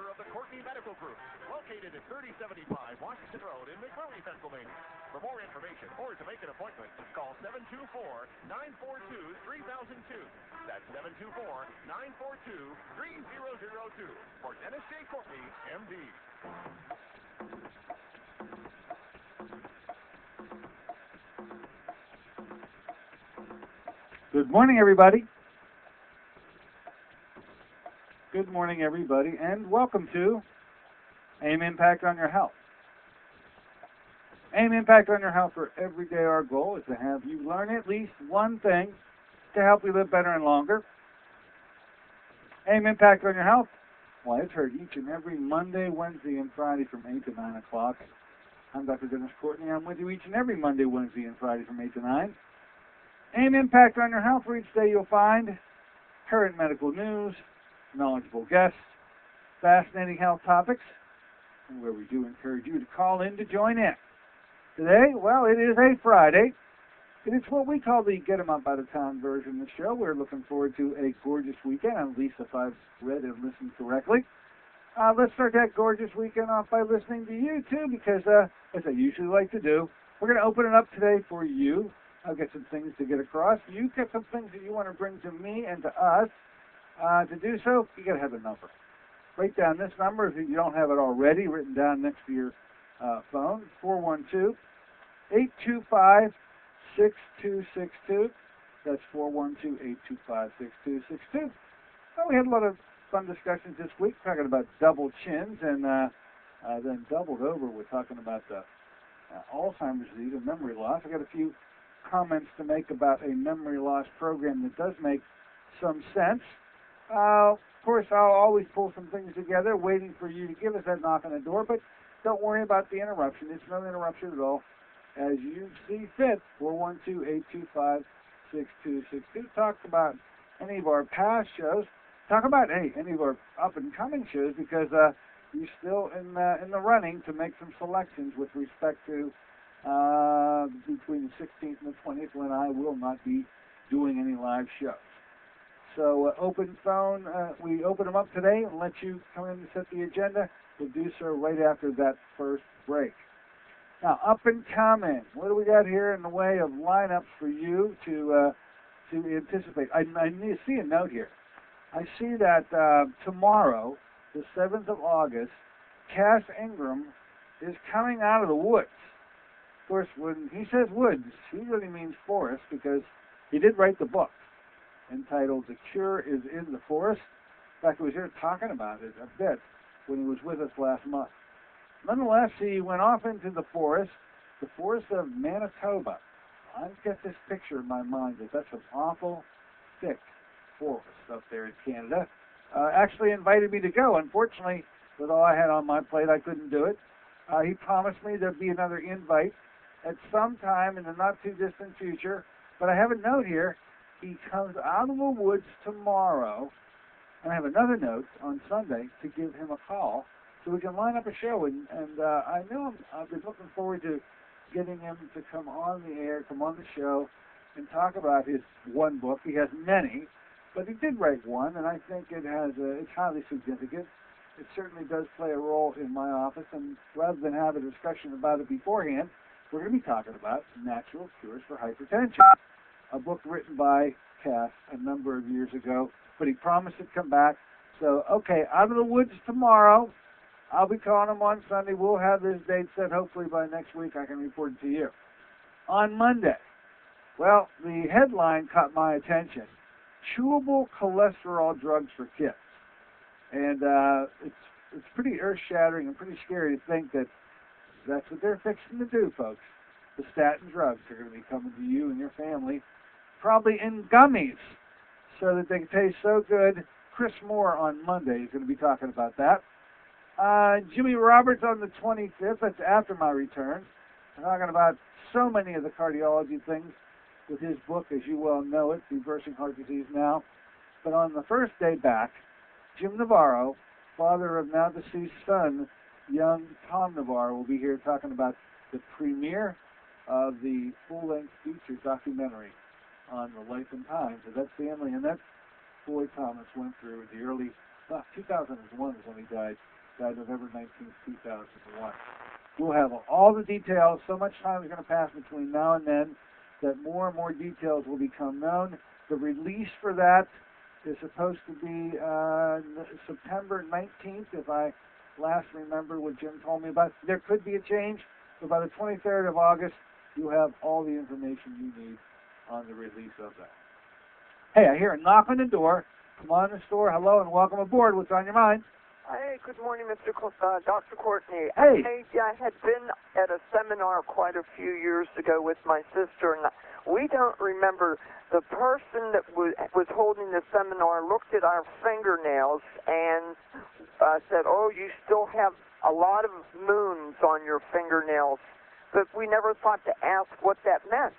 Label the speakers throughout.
Speaker 1: founder of the Courtney Medical Group, located at 3075 Washington Road in McMurray, Pennsylvania. For more information or to make an appointment, call 724-942-3002. That's 724-942-3002 for Dennis J. Courtney, MD.
Speaker 2: Good morning, everybody. Good morning, everybody, and welcome to AIM Impact on Your Health. AIM Impact on Your Health, for every day our goal is to have you learn at least one thing to help you live better and longer. AIM Impact on Your Health, well, it's heard each and every Monday, Wednesday, and Friday from 8 to 9 o'clock. I'm Dr. Dennis Courtney. I'm with you each and every Monday, Wednesday, and Friday from 8 to 9. AIM Impact on Your Health, where each day you'll find current medical news, knowledgeable guests, fascinating health topics, and where we do encourage you to call in to join in. Today, well, it is a Friday, and it's what we call the Get 'em Up Out of Town version of the show. We're looking forward to a gorgeous weekend, at least if I've read and listened correctly. Let's start that gorgeous weekend off by listening to you, too, because, as I usually like to do, we're going to open it up today for you. I've got some things to get across. You've got some things that you want to bring to me and to us. To do so, you got to have a number. Write down this number if you don't have it already written down next to your phone, 412-825-6262. That's 412-825-6262. Well, we had a lot of fun discussions this week talking about double chins, and then doubled over, we're talking about Alzheimer's disease and memory loss. I got a few comments to make about a memory loss program that does make some sense. Of course, I'll always pull some things together, waiting for you to give us that knock on the door, but don't worry about the interruption. It's no interruption at all. As you see fit, 412-825-6262. Talk about any of our past shows. Talk about, hey, any of our up-and-coming shows, because you're still in the running to make some selections with respect to between the 16th and the 20th, when I will not be doing any live shows. So open phone, we open them up today and let you come in and set the agenda. We'll do so right after that first break. Now, up and coming, what do we got here in the way of lineups for you to anticipate? I see a note here. I see that tomorrow, the 7th of August, Cass Ingram is coming out of the woods. Of course, when he says woods, he really means forest, because he did write the book entitled The Cure is in the Forest. In fact, he was here talking about it a bit when he was with us last month. Nonetheless, he went off into the forest of Manitoba. I've got this picture in my mind that that's an awful thick forest up there in Canada. Actually invited me to go. Unfortunately, with all I had on my plate, I couldn't do it. He promised me there'd be another invite at some time in the not-too-distant future. But I have a note here. He comes out of the woods tomorrow, and I have another note on Sunday to give him a call so we can line up a show. And I know I've been looking forward to getting him to come on the air, come on the show, and talk about his one book. He has many, but he did write one, and I think it's highly significant. It certainly does play a role in my office, and rather than have a discussion about it beforehand, we're going to be talking about Natural Cures for Hypertension, a book written by Cass a number of years ago, but he promised to come back. So, okay, out of the woods tomorrow. I'll be calling him on Sunday. We'll have this date set. Hopefully by next week I can report it to you. On Monday, well, the headline caught my attention. Chewable cholesterol drugs for kids. And it's pretty earth-shattering and pretty scary to think that that's what they're fixing to do, folks. The statin drugs are going to be coming to you and your family, probably in gummies, so that they can taste so good. Chris Moore on Monday is going to be talking about that. Jimmy Roberts on the 25th, that's after my return, talking about so many of the cardiology things with his book, as you well know it, Reversing Heart Disease Now. But on the first day back, Jim Navarro, father of now deceased son, young Tom Navarro, will be here talking about the premiere of the full-length feature documentary on the life and times of that family and that Floyd Thomas went through in the early 2001 is when he died. Died November 19th, 2001. We'll have all the details. So much time is going to pass between now and then that more and more details will become known. The release for that is supposed to be September 19th, if I last remember what Jim told me about. There could be a change, but by the 23rd of August, you have all the information you need on the release of that. Hey, I hear a knock on the door. Come on in the store. Hello and welcome aboard. What's on your mind?
Speaker 3: Hey, good morning, Dr. Courtney.
Speaker 2: Hey.
Speaker 3: I had been at a seminar quite a few years ago with my sister, and we don't remember. The person that was holding the seminar looked at our fingernails and said, "Oh, you still have a lot of moons on your fingernails," but we never thought to ask what that meant.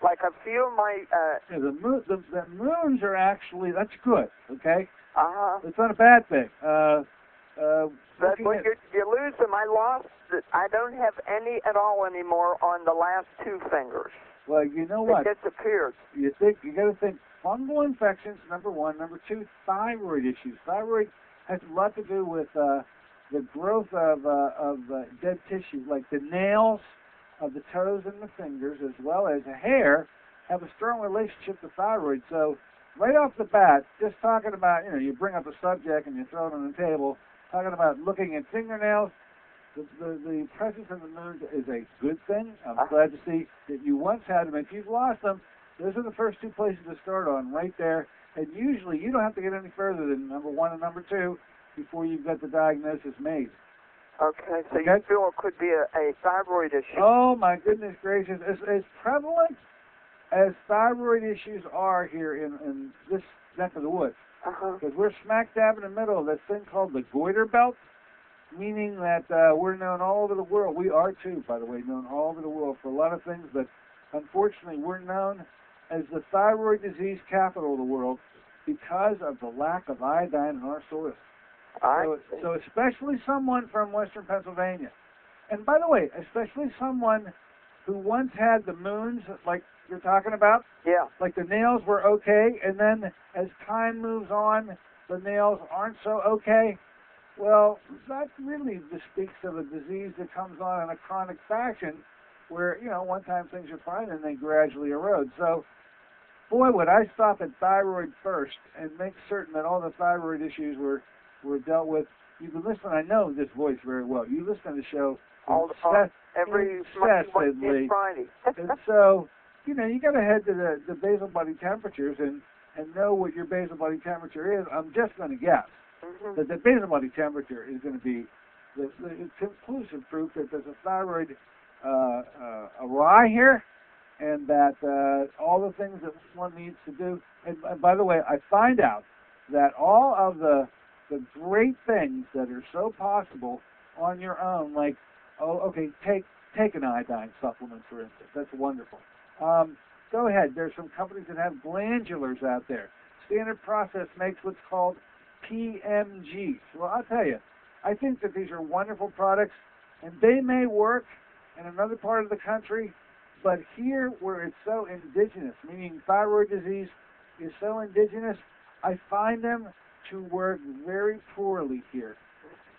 Speaker 3: Like, I feel my...
Speaker 2: Yeah, the moons are actually, that's good, okay?
Speaker 3: Uh-huh.
Speaker 2: It's not a bad thing.
Speaker 3: But when you lose them, I lost it. I don't have any at all anymore on the last two fingers.
Speaker 2: Well, you know what?
Speaker 3: It disappeared.
Speaker 2: You got to think fungal infections, number one. Number two, thyroid issues. Thyroid has a lot to do with the growth of dead tissue, like the nails of the toes and the fingers, as well as hair, have a strong relationship to thyroid. So right off the bat, just talking about, you bring up a subject and you throw it on the table, talking about looking at fingernails, the presence of the moon is a good thing. I'm glad to see that you once had them. If you've lost them, those are the first two places to start on, right there. And usually you don't have to get any further than number one and number two before you've got the diagnosis made.
Speaker 3: Okay, so you feel it could be a thyroid issue?
Speaker 2: Oh, my goodness gracious. As prevalent as thyroid issues are here in this neck of the woods, because we're smack dab in the middle of this thing called the goiter belt, meaning that we're known all over the world. We are too, by the way, known all over the world for a lot of things, but unfortunately we're known as the thyroid disease capital of the world because of the lack of iodine in our soil. So especially someone from western Pennsylvania. And by the way, especially someone who once had the moons, like you're talking about.
Speaker 3: Yeah.
Speaker 2: Like the nails were okay, and then as time moves on, the nails aren't so okay. Well, that really speaks of a disease that comes on in a chronic fashion where, one time things are fine and they gradually erode. So, boy, would I stop at thyroid first and make certain that all the thyroid issues were dealt with. You've been listening, I know this voice very well. You listen to the show
Speaker 3: every
Speaker 2: incessantly.
Speaker 3: Friday.
Speaker 2: And so, you got to head to the basal body temperatures and know what your basal body temperature is. I'm just going to guess that the basal body temperature is going to be the conclusive proof that there's a thyroid awry here, and that all the things that one needs to do. And by the way, I find out that all of the great things that are so possible on your own, like, take an iodine supplement, for instance. That's wonderful. Go ahead. There's some companies that have glandulars out there. Standard Process makes what's called PMGs. Well, I'll tell you, I think that these are wonderful products, and they may work in another part of the country, but here where it's so indigenous, meaning thyroid disease is so indigenous, I find them to work very poorly here.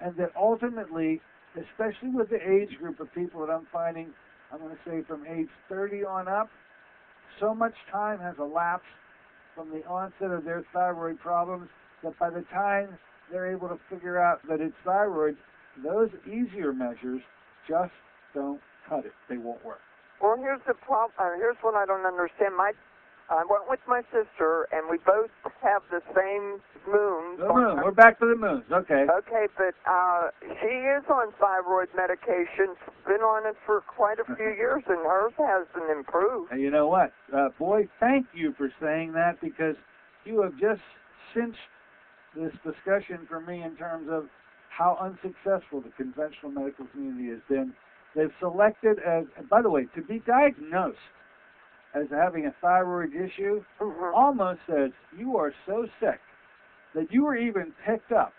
Speaker 2: And that ultimately, especially with the age group of people that I'm finding, I'm going to say from age 30 on up, so much time has elapsed from the onset of their thyroid problems that by the time they're able to figure out that it's thyroid, those easier measures just don't cut it. They won't work.
Speaker 3: Well, here's the problem. Here's what I don't understand. I went with my sister, and we both have the same moons.
Speaker 2: The moon. We're back to the moons. Okay.
Speaker 3: Okay, but she is on thyroid medication. Been on it for quite a few years, and hers hasn't improved.
Speaker 2: And you know what? Boy, thank you for saying that, because you have just cinched this discussion for me in terms of how unsuccessful the conventional medical community has been. They've selected as, and by the way, to be diagnosed as having a thyroid issue almost says you are so sick that you were even picked up.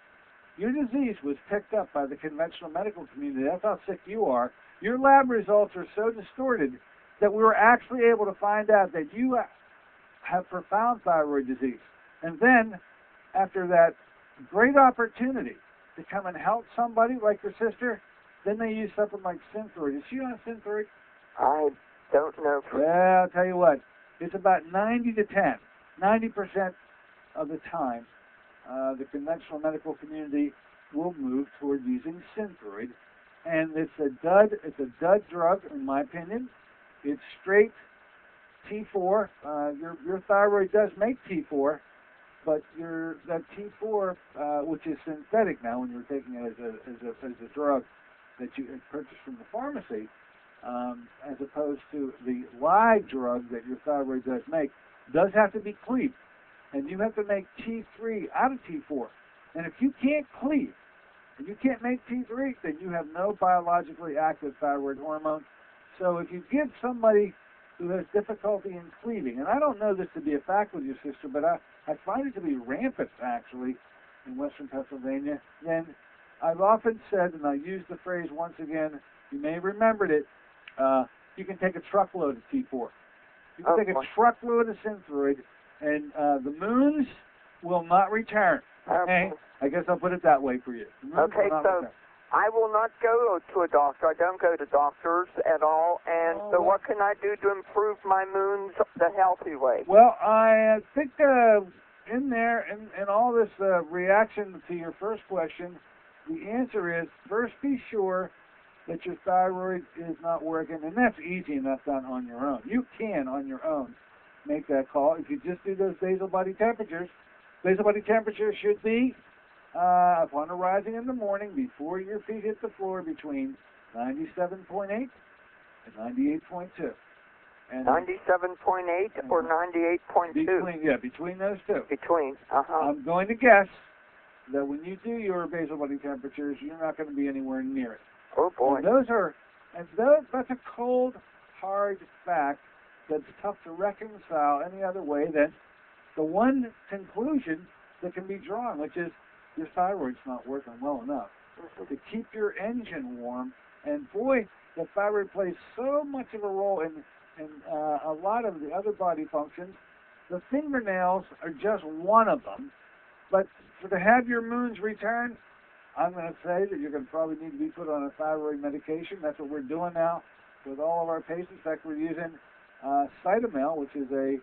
Speaker 2: Your disease was picked up by the conventional medical community. That's how sick you are. Your lab results are so distorted that we were actually able to find out that you have profound thyroid disease. And then, after that great opportunity to come and help somebody like your sister. Then they use something like Thyroid. Is she on Thyroid?
Speaker 3: I don't know.
Speaker 2: Well, I'll tell you what. It's about 90 to 10. 90% of the time, the conventional medical community will move toward using Thyroid. And it's a dud drug, in my opinion. It's straight T4. Your thyroid does make T4, but that T4, which is synthetic now when you're taking it as a drug that you purchase from the pharmacy, as opposed to the live drug that your thyroid does make, does have to be cleaved. And you have to make T3 out of T4. And if you can't cleave, and you can't make T3, then you have no biologically active thyroid hormone. So if you give somebody who has difficulty in cleaving, and I don't know this to be a fact with your sister, but I find it to be rampant, actually, in western Pennsylvania, then I've often said, and I use the phrase once again, you may have remembered it, you can take a truckload of T4. You can take a truckload of Thyroid, and the moons will not return. Okay? I guess I'll put it that way for you.
Speaker 3: Okay, so return. I will not go to a doctor. I don't go to doctors at all. And so what can I do to improve my moons the healthy way?
Speaker 2: Well, I think in there, in all this reaction to your first question, the answer is, first be sure that your thyroid is not working, and that's easy enough done on your own. You can, on your own, make that call. If you just do those basal body temperatures should be, upon arising in the morning, before your feet hit the floor, between 97.8 and 98.2. And
Speaker 3: 97.8 or 98.2?
Speaker 2: Between those two.
Speaker 3: Between,
Speaker 2: I'm going to guess that when you do your basal body temperatures, you're not going to be anywhere near it.
Speaker 3: Oh, boy.
Speaker 2: And that's a cold, hard fact that's tough to reconcile any other way than the one conclusion that can be drawn, which is your thyroid's not working well enough to keep your engine warm. And boy, the thyroid plays so much of a role in a lot of the other body functions. The fingernails are just one of them. But to have your moons return, I'm going to say that you're going to probably need to be put on a thyroid medication. That's what we're doing now with all of our patients. In fact, we're using Cytomel, which is a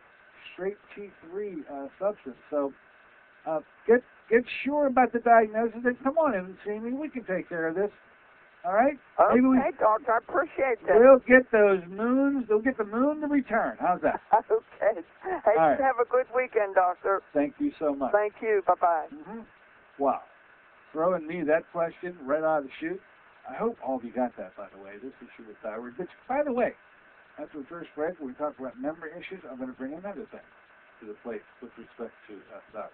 Speaker 2: straight T3 substance. So get sure about the diagnosis and come on in and see me. We can take care of this. All right?
Speaker 3: Okay, doctor, I appreciate that.
Speaker 2: We'll get those moons. We'll get the moon to return. How's that?
Speaker 3: Okay. Hey,
Speaker 2: right.
Speaker 3: Have a good weekend, doctor.
Speaker 2: Thank you so much.
Speaker 3: Thank you. Bye-bye.
Speaker 2: Wow. Throwing me that question right out of the chute. I hope all of you got that, by the way, this issue with thyroid. But, by the way, after the first break, when we talk about memory issues, I'm going to bring another thing to the plate with respect to thyroid.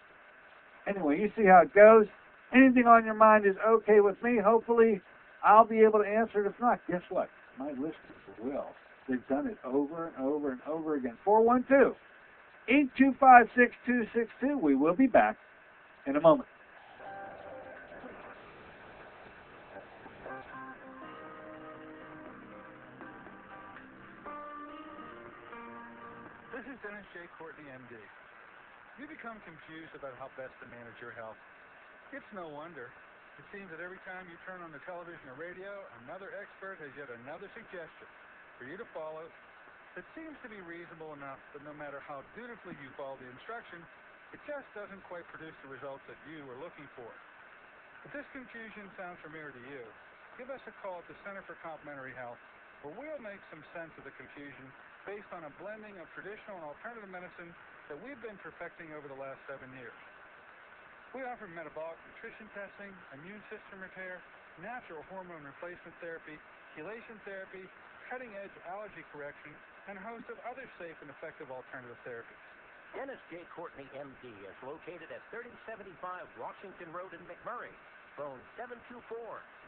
Speaker 2: Anyway, you see how it goes. Anything on your mind is okay with me. Hopefully, I'll be able to answer it. If not, guess what? My listeners will. They've done it over and over and over again. 412-825-6262. We will be back in a moment.
Speaker 4: This is Dennis J. Courtney, MD. You become confused about how best to manage your health. It's no wonder. It seems that every time you turn on the television or radio, another expert has yet another suggestion for you to follow that seems to be reasonable enough, but no matter how dutifully you follow the instruction, it just doesn't quite produce the results that you were looking for. If this confusion sounds familiar to you, give us a call at the Center for Complementary Health, where we'll make some sense of the confusion based on a blending of traditional and alternative medicine that we've been perfecting over the last 7 years. We offer metabolic nutrition testing, immune system repair, natural hormone replacement therapy, chelation therapy, cutting-edge allergy correction, and a host of other safe and effective alternative therapies.
Speaker 5: Dennis J. Courtney, MD, is located at 3075 Washington Road in McMurray. Phone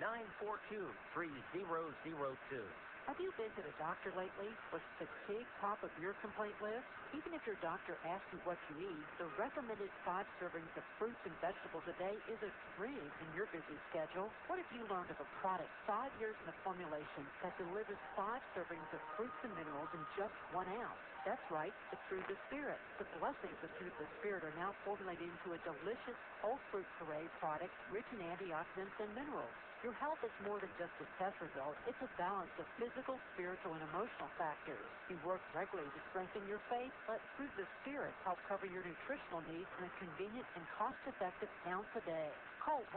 Speaker 5: 724-942-3002.
Speaker 6: Have you been to the doctor lately? Was fatigue top of your complaint list? Even if your doctor asks you what you need, the recommended 5 servings of fruits and vegetables a day is a dream in your busy schedule. What if you learned of a product 5 years in the formulation that delivers 5 servings of fruits and minerals in just 1 ounce? That's right, the Through the Spirit. The blessings of Through the Spirit are now formulated into a delicious whole fruit puree product rich in antioxidants and minerals. Your health is more than just a test result. It's a balance of physical, spiritual, and emotional factors. You work regularly to strengthen your faith, but Through the Spirit help cover your nutritional needs in a convenient and cost-effective ounce a day. Call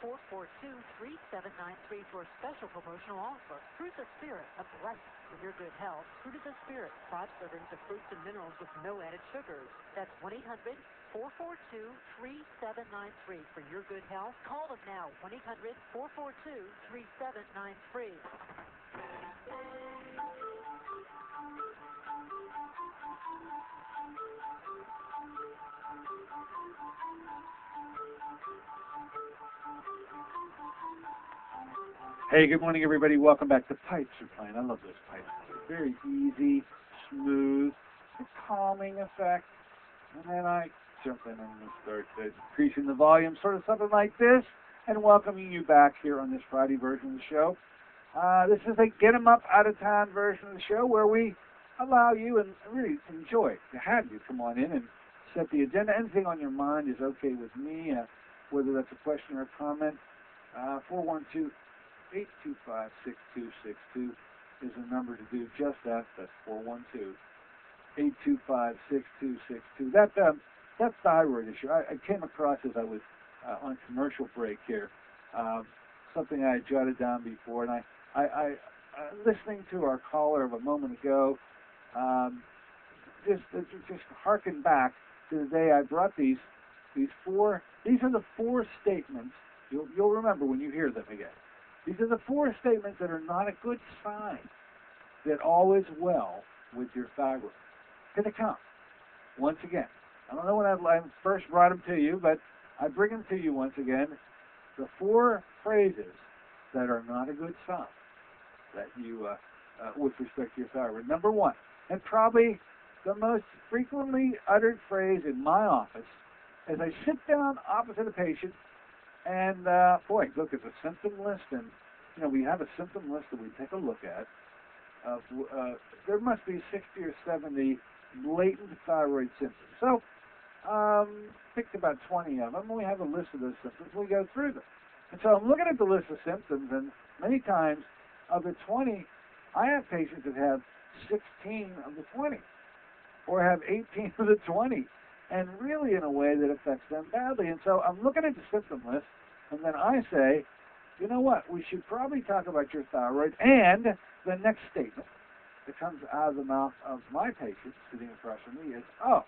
Speaker 6: 1-800-442-3793 for a special promotional offer. Through the Spirit, a blessing for your good health. Through the Spirit, 5 servings of fruits and minerals with no added sugars. That's 1-800-442-3793 for your good health. Call them now, 1-800-442-3793.
Speaker 2: Hey, good morning, everybody. Welcome back. The pipes are playing. I love those pipes. They're very easy, smooth, a calming effect. And then I jump in and start increasing the volume, sort of something like this, and welcoming you back here on this Friday version of the show. This is a Get 'em Up, Out of Town version of the show where we allow you and really enjoy to have you come on in and set the agenda. Anything on your mind is okay with me, whether that's a question or a comment. 412-825-6262 is the number to do just that. That's 412-825-6262. That thyroid issue, I came across as I was on commercial break here, something I had jotted down before, and I listening to our caller of a moment ago, just harken back to the day I brought these are the 4 statements. You'll remember when you hear them again. These are the 4 statements that are not a good sign that all is well with your thyroid. Here they come. Once again, I don't know when I first brought them to you, but I bring them to you once again. The 4 phrases that are not a good sign that you, with respect to your thyroid. Number 1, and probably the most frequently uttered phrase in my office, as I sit down opposite a patient, and boy, look at the symptom list, and we have a symptom list that we take a look at. There must be 60 or 70 latent thyroid symptoms. So, picked about 20 of them. We have a list of those symptoms. We go through them. And so I'm looking at the list of symptoms, and many times of the 20, I have patients that have 16 of the 20, or have 18 of the 20, and really in a way that affects them badly. And so I'm looking at the symptom list, and then I say, you know what, we should probably talk about your thyroid. And the next statement that comes out of the mouth of my patient sitting across from me is, oh,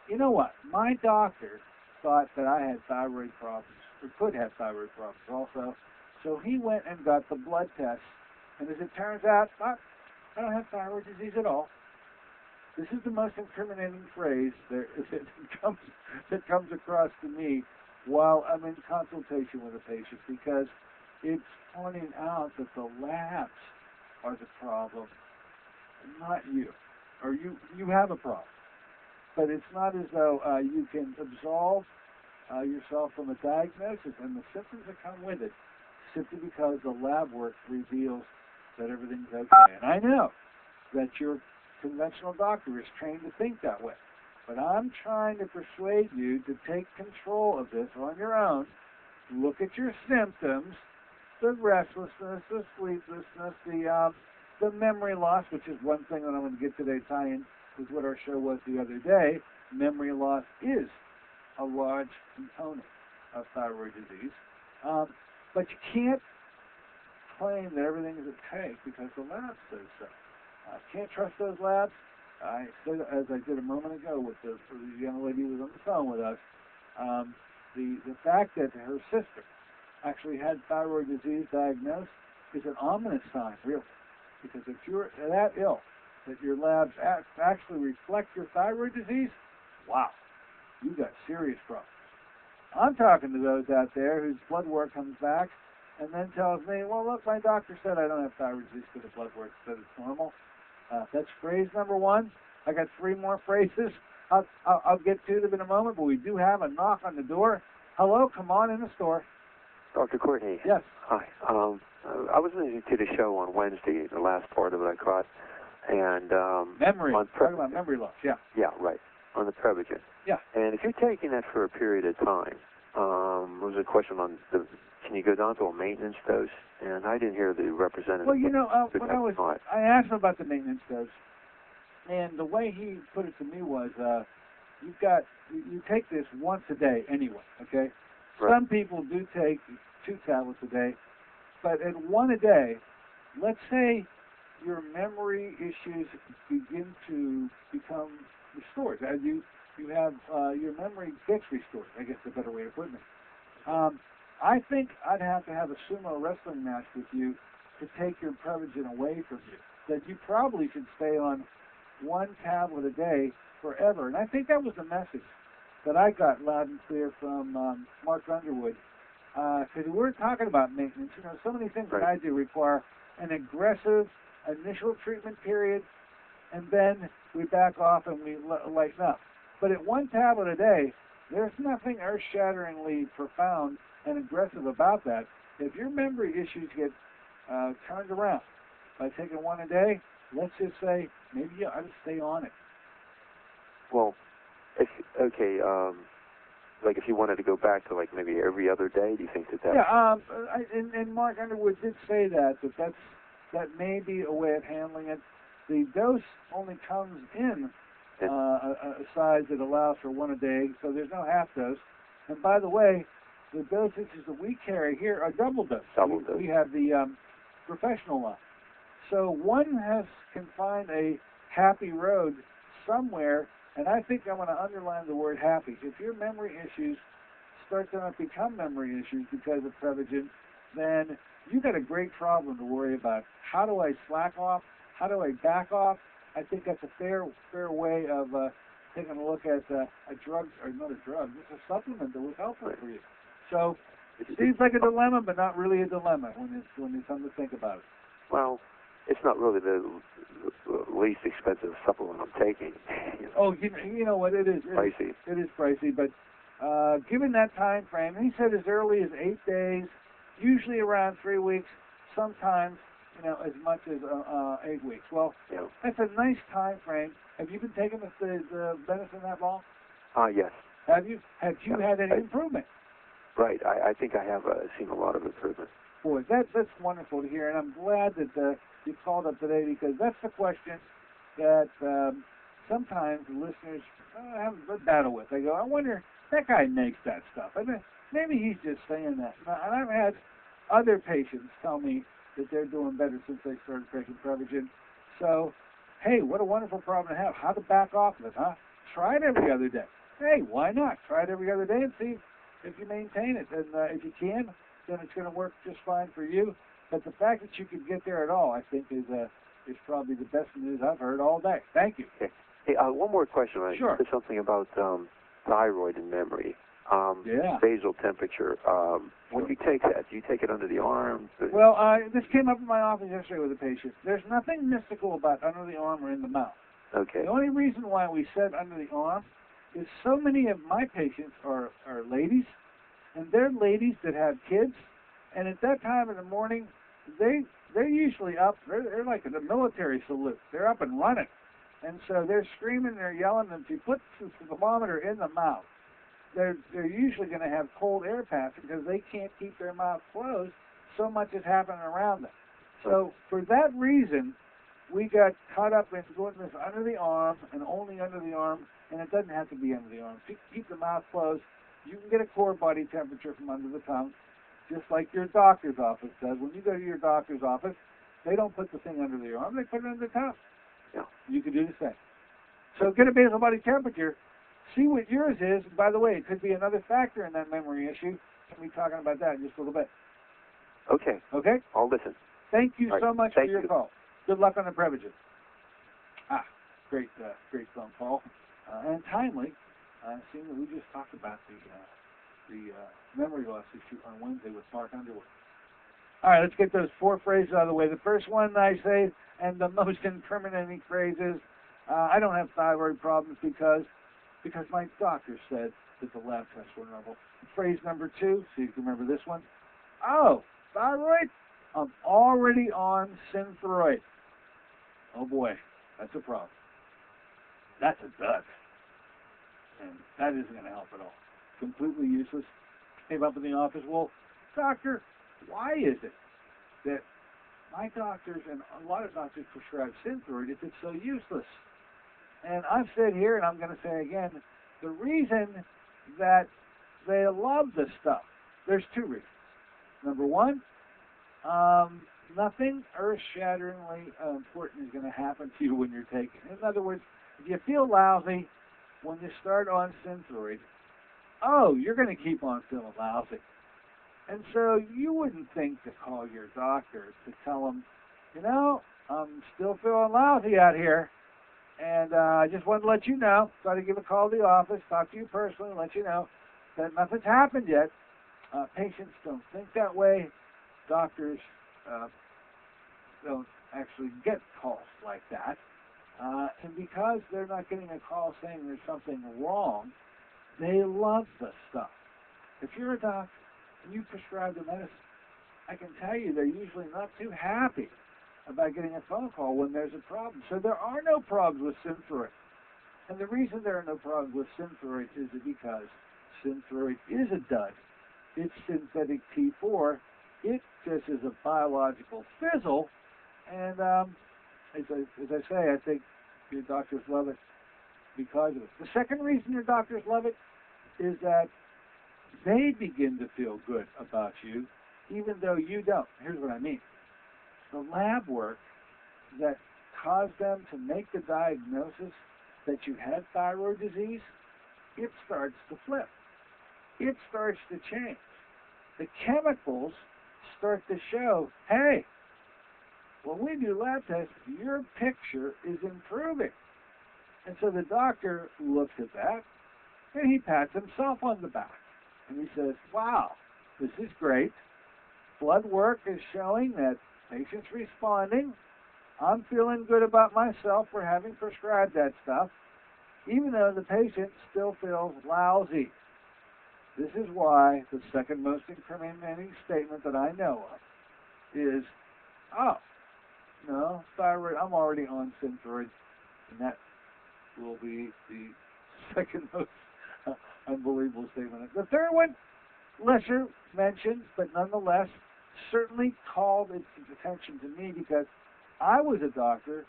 Speaker 2: you know what, my doctor thought that I had thyroid problems, or could have thyroid problems also, so he went and got the blood test, and as it turns out, I don't have thyroid disease at all. This is the most incriminating phrase that comes across to me while I'm in consultation with a patient, because it's pointing out that the labs are the problem, not you. Or you have a problem. But it's not as though you can absolve yourself from a diagnosis and the symptoms that come with it simply because the lab work reveals that everything's okay. And I know that your conventional doctor is trained to think that way. But I'm trying to persuade you to take control of this on your own. Look at your symptoms, the restlessness, the sleeplessness, the memory loss, which is one thing that I'm going to get today, tie in with what our show was the other day. Memory loss is a large component of thyroid disease. But you can't claim that everything is okay because the lab says so. Can't trust those labs. I said, as I did a moment ago with the young lady who was on the phone with us, the fact that her sister actually had thyroid disease diagnosed is an ominous sign, really. Because if you're that ill, that your labs actually reflect your thyroid disease, wow, you got serious problems. I'm talking to those out there whose blood work comes back and then tells me, well, look, my doctor said I don't have thyroid disease because the blood work said it's normal. That's phrase number 1. I got 3 more phrases. I'll get to them in a moment, but we do have a knock on the door. Hello, come on in the store.
Speaker 7: Dr. Courtney.
Speaker 2: Yes.
Speaker 7: Hi. I was listening to the show on Wednesday, the last part of it I caught, and
Speaker 2: Memory.
Speaker 7: on
Speaker 2: Talking about memory loss. Yeah.
Speaker 7: Yeah, right. On the Prevagen.
Speaker 2: Yeah.
Speaker 7: And if you're taking that for a period of time, there was a question on can you go down to a maintenance dose? And I didn't hear the representative.
Speaker 2: Well, you know, when
Speaker 7: not.
Speaker 2: I asked him about the maintenance dose, and the way he put it to me was, you take this once a day anyway, okay?
Speaker 7: Right.
Speaker 2: Some people do take 2 tablets a day, but at 1 a day, let's say your memory issues begin to become restored. You have your memory gets restored, I guess is a better way of putting it. I think I'd have to have a sumo wrestling match with you to take your Prevagen away from you. That you probably should stay on 1 tablet a day forever. And I think that was the message that I got loud and clear from Mark Underwood. Because we were talking about maintenance. You know, so many things that I do require an aggressive initial treatment period, and then we back off and we lighten up. But at 1 tablet a day, there's nothing earth-shatteringly profound and aggressive about that. If your memory issues get turned around by taking 1 a day, let's just say maybe you ought to stay on it.
Speaker 7: Well, like if you wanted to go back to like maybe every other day, do you think that?
Speaker 2: Yeah, and Mark Underwood did say that may be a way of handling it. The dose only comes in a size that allows for 1 a day, so there's no half dose. And by the way, the dosages that we carry here are double dose.
Speaker 7: Double dose.
Speaker 2: We have the professional line. So one can find a happy road somewhere, and I think I'm going to underline the word happy. If your memory issues start to not become memory issues because of Prevagen, then you've got a great problem to worry about. How do I slack off? How do I back off? I think that's a fair way of taking a look at a drug, or not a drug, it's a supplement that was helpful for you. So it seems like a dilemma, but not really a dilemma when you come to think about it.
Speaker 7: Well, it's not really the least expensive supplement I'm taking. You know.
Speaker 2: Oh, you know what, it is.
Speaker 7: Pricey.
Speaker 2: It is pricey, but given that time frame, he said as early as 8 days, usually around 3 weeks, sometimes, as much as 8 weeks. Well, that's a nice time frame. Have you been taking the medicine that long?
Speaker 7: Yes.
Speaker 2: Have you? Have you had any improvement?
Speaker 7: Right. I think I have seen a lot of improvement.
Speaker 2: Boy, that's wonderful to hear, and I'm glad that you called up today, because that's the question that sometimes the listeners have a battle with. They go, I wonder, that guy makes that stuff. I mean, maybe he's just saying that. And I've had other patients tell me that they're doing better since they started taking Prevagen. So, hey, what a wonderful problem to have. How to back off of it, huh? Try it every other day. Hey, why not? Try it every other day and see if you maintain it. And if you can, then it's going to work just fine for you. But the fact that you could get there at all, I think, is probably the best news I've heard all day. Thank you.
Speaker 7: Okay. Hey, one more question.
Speaker 2: Sure.
Speaker 7: There's something about thyroid and memory. Basal temperature. When you take that, do you take it under the arm?
Speaker 2: Well, this came up in my office yesterday with a patient. There's nothing mystical about under the arm or in the mouth.
Speaker 7: Okay.
Speaker 2: The only reason why we said under the arm is so many of my patients are ladies, and they're ladies that have kids, and at that time in the morning, they're usually up. They're like in the military salute. They're up and running, and so they're screaming, they're yelling. And if you put the thermometer in the mouth, they're usually going to have cold air passing because they can't keep their mouth closed. So much is happening around them. So for that reason, we got caught up in doing this under the arm and only under the arm, and it doesn't have to be under the arm. Keep the mouth closed. You can get a core body temperature from under the tongue, just like your doctor's office does. When you go to your doctor's office, they don't put the thing under the arm, they put it under the tongue.
Speaker 7: Yeah.
Speaker 2: You can do the same. So get a basal body temperature, see what yours is. And by the way, it could be another factor in that memory issue. We'll be talking about that in just a little bit.
Speaker 7: Okay.
Speaker 2: Okay?
Speaker 7: I'll listen.
Speaker 2: Thank you so much for your call. Good luck on the Prevagen. Great phone call. And timely, seeing that we just talked about the memory loss issue on Wednesday with Mark Underwood. All right, let's get those 4 phrases out of the way. The first one I say, and the most incriminating phrase is, I don't have thyroid problems because my doctor said that the lab tests were normal. Phrase number 2, see if you remember this one. Oh, thyroid? I'm already on Thyroid. Oh boy, That's a problem. That's a dud. And that isn't going to help at all. Completely useless. Came up in the office, well, doctor, why is it that my doctors and a lot of doctors prescribe Synthroid if it's so useless? And I've said here, and I'm going to say again, the reason that they love this stuff, there's two reasons. Number one, nothing earth-shatteringly important is going to happen to you when you're taking it. In other words, if you feel lousy when you start on Synthroid, you're going to keep on feeling lousy. And so you wouldn't think to call your doctor to tell them, I'm still feeling lousy out here, and I just wanted to let you know, try to give a call to the office, talk to you personally, and let you know that nothing's happened yet. Patients don't think that way. Doctors don't actually get calls like that. And because they're not getting a call saying there's something wrong, they love the stuff. If you're a doctor and you prescribe the medicine, I can tell you they're usually not too happy about getting a phone call when there's a problem. So there are no problems with Synthroid. And the reason there are no problems with Synthroid is because Synthroid is a dud. It's synthetic T4. It just is a biological fizzle. And as I say, I think your doctors love it because of it. The second reason your doctors love it is that they begin to feel good about you, even though you don't. Here's what I mean. The lab work that caused them to make the diagnosis that you had thyroid disease, it starts to flip. It starts to change. The chemicals start to show, hey, when we do lab tests, your picture is improving. And so the doctor looks at that, and he pats himself on the back. And he says, wow, this is great. Blood work is showing that patient's responding. I'm feeling good about myself for having prescribed that stuff, even though the patient still feels lousy. This is why the second most incriminating statement that I know of is, no, thyroid, I'm already on Synthroid, and that will be the second most unbelievable statement. The third one, lesser mentioned, but nonetheless, certainly called its attention to me because I was a doctor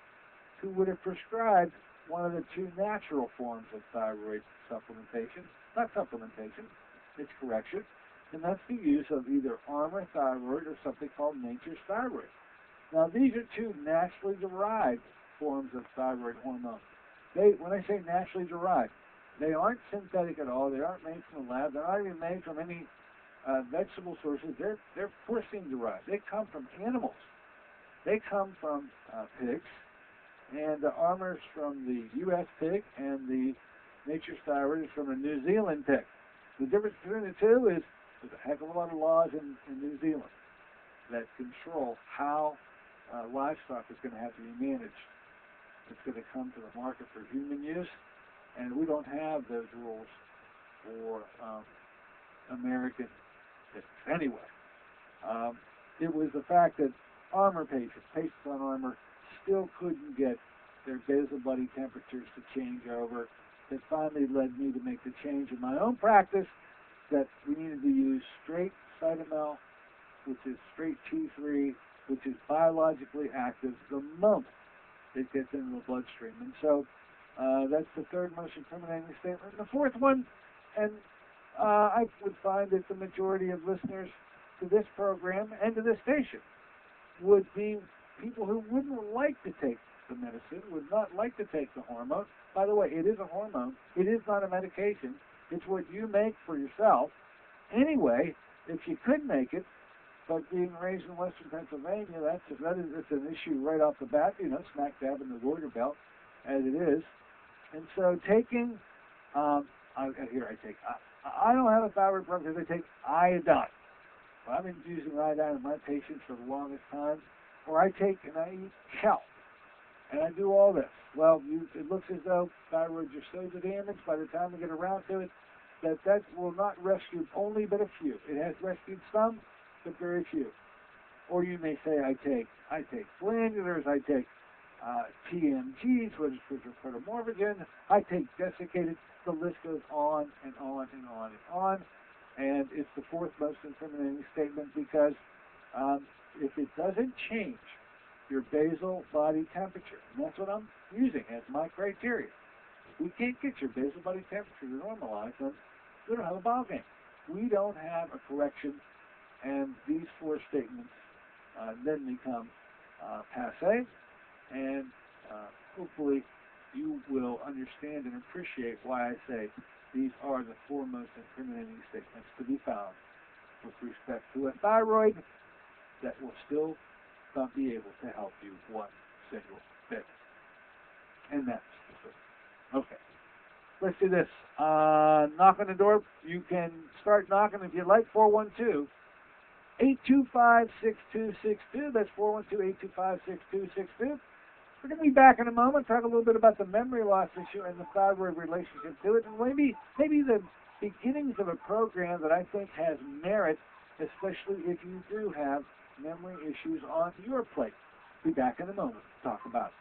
Speaker 2: who would have prescribed one of the two natural forms of thyroid supplementation, not supplementation, it's correction, and that's the use of either Armour Thyroid or something called Nature's Thyroid. Now, these are two naturally derived forms of thyroid hormone. When I say naturally derived, they aren't synthetic at all. They aren't made from a lab. They're not even made from any vegetable sources. They're porcine derived. They come from animals. They come from pigs, and the Armour's from the U.S. pig, and the Nature's Thyroid is from a New Zealand pig. The difference between the two is there's a heck of a lot of laws in New Zealand that control how livestock is going to have to be managed. It's going to come to the market for human use, and we don't have those rules for American pigs. Anyway, it was the fact that Armour patients on Armour, still couldn't get their basal body temperatures to change over that finally led me to make the change in my own practice that we needed to use straight cytomel, which is straight T3, which is biologically active the moment it gets into the bloodstream. And so that's the third most incriminating statement. And the fourth one, and I would find that the majority of listeners to this program and to this station would be people who wouldn't like to take the medicine, would not like to take the hormone. By the way, it is a hormone. It is not a medication. It's what you make for yourself. Anyway, if you could make it, but being raised in Western Pennsylvania, that's an issue right off the bat, smack dab in the border belt, as it is. And so taking, I don't have a thyroid problem because I take iodine. Well, I've been using iodine in my patients for the longest time. Or I take and I eat kelp. And I do all this. Well, it looks as though thyroids are so damaged by the time we get around to it that will not rescue only but a few. It has rescued some, but very few. Or you may say, I take glandulars, I take TMGs, which is protomorphogen. I take desiccated. The list goes on and on and on and on. And it's the fourth most incriminating statement because if it doesn't change your basal body temperature, and that's what I'm using as my criteria, we can't get your basal body temperature to normalize, then we don't have a ball game. We don't have a correction, and these four statements then become passé, and hopefully you will understand and appreciate why I say these are the four most incriminating statements to be found with respect to a thyroid that will still not be able to help you one single bit. And that's the truth. Okay. Let's do this. Knock on the door. You can start knocking if you like. 412-825-6262. That's 412-825-6262. We're going to be back in a moment, talk a little bit about the memory loss issue and the thyroid relationship to it, and maybe the beginnings of a program that I think has merit, especially if you do have memory issues on your plate. Be back in a moment to talk about it.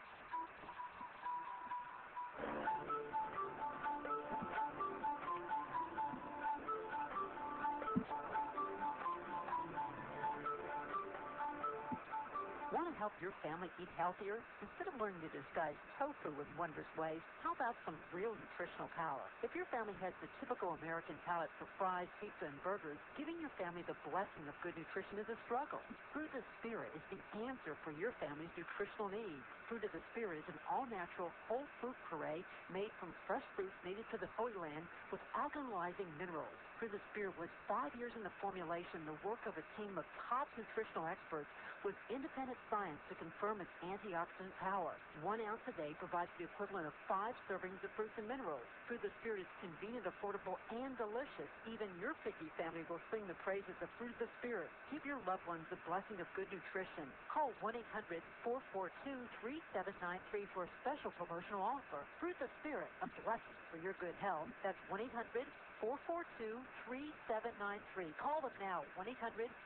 Speaker 6: Want to help your family eat healthier? Instead of learning to disguise tofu in wondrous ways, how about some real nutritional power? If your family has the typical American palate for fries, pizza, and burgers, giving your family the blessing of good nutrition is a struggle. Fruit of the Spirit is the answer for your family's nutritional needs. Fruit of the Spirit is an all-natural, whole fruit puree made from fresh fruits native to the Holy Land with alkalizing minerals. Fruit of the Spirit was 5 years in the formulation, the work of a team of top nutritional experts with independent science to confirm its antioxidant power. 1 ounce a day provides the equivalent of 5 servings of fruits and minerals. Fruit of the Spirit is convenient, affordable, and delicious. Even your picky family will sing the praises of Fruit of the Spirit. Give your loved ones the blessing of good nutrition. Call 1-800-442-3793 for a special promotional offer. Fruit of the Spirit, a blessing for your good health. That's 1-800-442-3793. Call them now,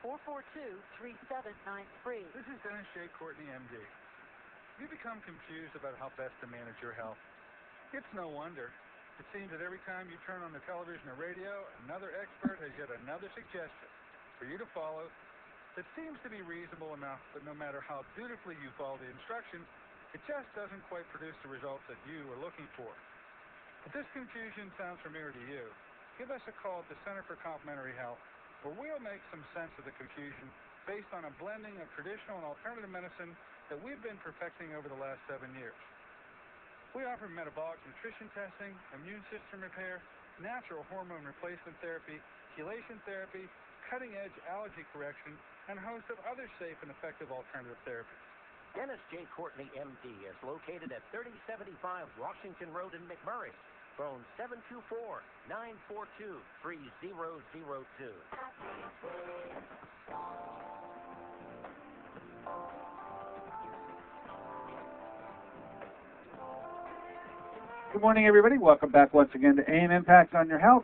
Speaker 6: 1-800-442-3793.
Speaker 4: This is Dennis J. Courtney, MD. You become confused about how best to manage your health. It's no wonder. It seems that every time you turn on the television or radio, another expert has yet another suggestion for you to follow that seems to be reasonable enough, but no matter how dutifully you follow the instructions, it just doesn't quite produce the results that you are looking for. If this confusion sounds familiar to you, give us a call at the Center for Complementary Health, where we'll make some sense of the confusion based on a blending of traditional and alternative medicine that we've been perfecting over the last 7 years. We offer metabolic nutrition testing, immune system repair, natural hormone replacement therapy, chelation therapy, cutting-edge allergy correction, and a host of other safe and effective alternative therapies.
Speaker 5: Dennis J. Courtney, MD, is located at 3075 Washington Road in McMurray. Phone 724-942-3002.
Speaker 2: Good morning, everybody. Welcome back once again to AM Impact on Your Health.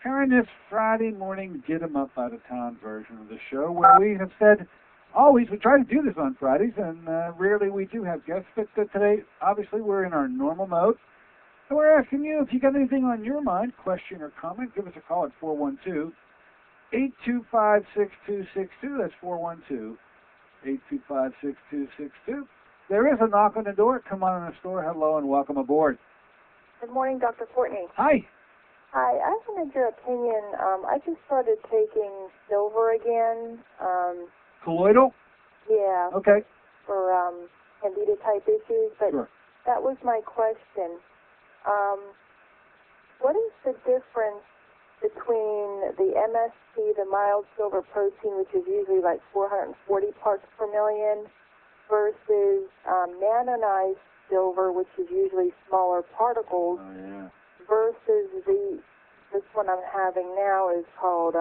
Speaker 2: Here on this Friday morning, get 'em up out of town version of the show, where we have said, always, we try to do this on Fridays, and rarely we do have guests, but today, obviously, we're in our normal mode. And we're asking you, if you got anything on your mind, question or comment, give us a call at 412-825-6262. That's 412-825-6262. There is a knock on the door. Come on in the store. Hello and welcome aboard.
Speaker 8: Good morning, Dr. Courtney.
Speaker 2: Hi.
Speaker 8: Hi, I wanted your opinion. I just started taking silver again.
Speaker 2: Colloidal?
Speaker 8: Yeah.
Speaker 2: Okay.
Speaker 8: For candida type issues, but
Speaker 2: sure.
Speaker 8: That was my question. What is the difference between the MSP, the mild silver protein, which is usually like 440 parts per million, versus nanonized silver, which is usually smaller particles, versus this one I'm having now is called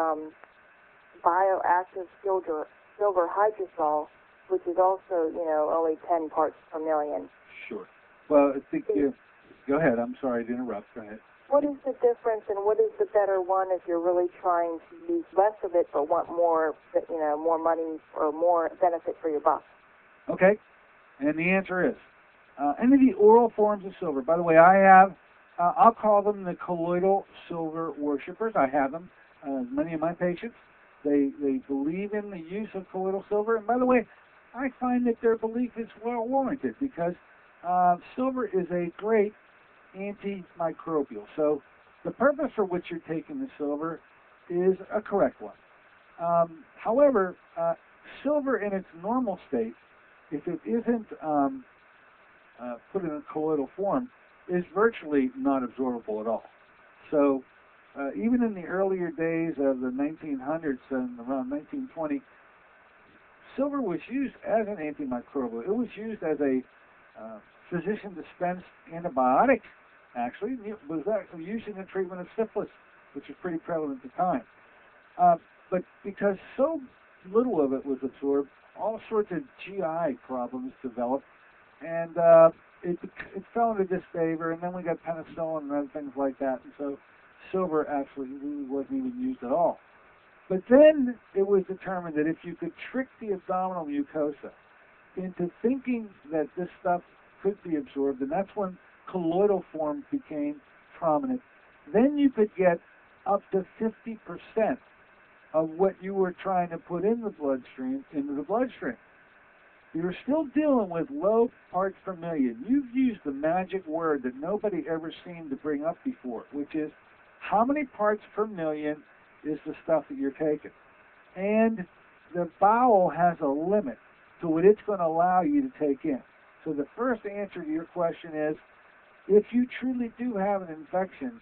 Speaker 8: bioactive silver hydrosol, which is also, only 10 parts per million.
Speaker 2: Sure. Well, I think go ahead. I'm sorry to interrupt. Go ahead.
Speaker 8: What is the difference, and what is the better one if you're really trying to use less of it but want more, more money or more benefit for your buck?
Speaker 2: Okay. And the answer is, any of the oral forms of silver. By the way, I have, I'll call them the colloidal silver worshippers. I have them. Many of my patients, they believe in the use of colloidal silver. And by the way, I find that their belief is well warranted because silver is a great antimicrobial. So the purpose for which you're taking the silver is a correct one. However, silver in its normal state, if it isn't put in a colloidal form, is virtually not absorbable at all. So even in the earlier days of the 1900s and around 1920, silver was used as an antimicrobial. It was used as a physician-dispensed antibiotic, actually. It was used in the treatment of syphilis, which was pretty prevalent at the time. But because so little of it was absorbed, all sorts of GI problems developed, and it fell into disfavor, and then we got penicillin and other things like that, and so silver absolutely really wasn't even used at all. But then it was determined that if you could trick the abdominal mucosa into thinking that this stuff could be absorbed, and that's when colloidal form became prominent, then you could get up to 50% of what you were trying to put in the bloodstream into the bloodstream. You're still dealing with low parts per million. You've used the magic word that nobody ever seemed to bring up before, which is how many parts per million is the stuff that you're taking. And the bowel has a limit to what it's going to allow you to take in. So the first answer to your question is, if you truly do have an infection,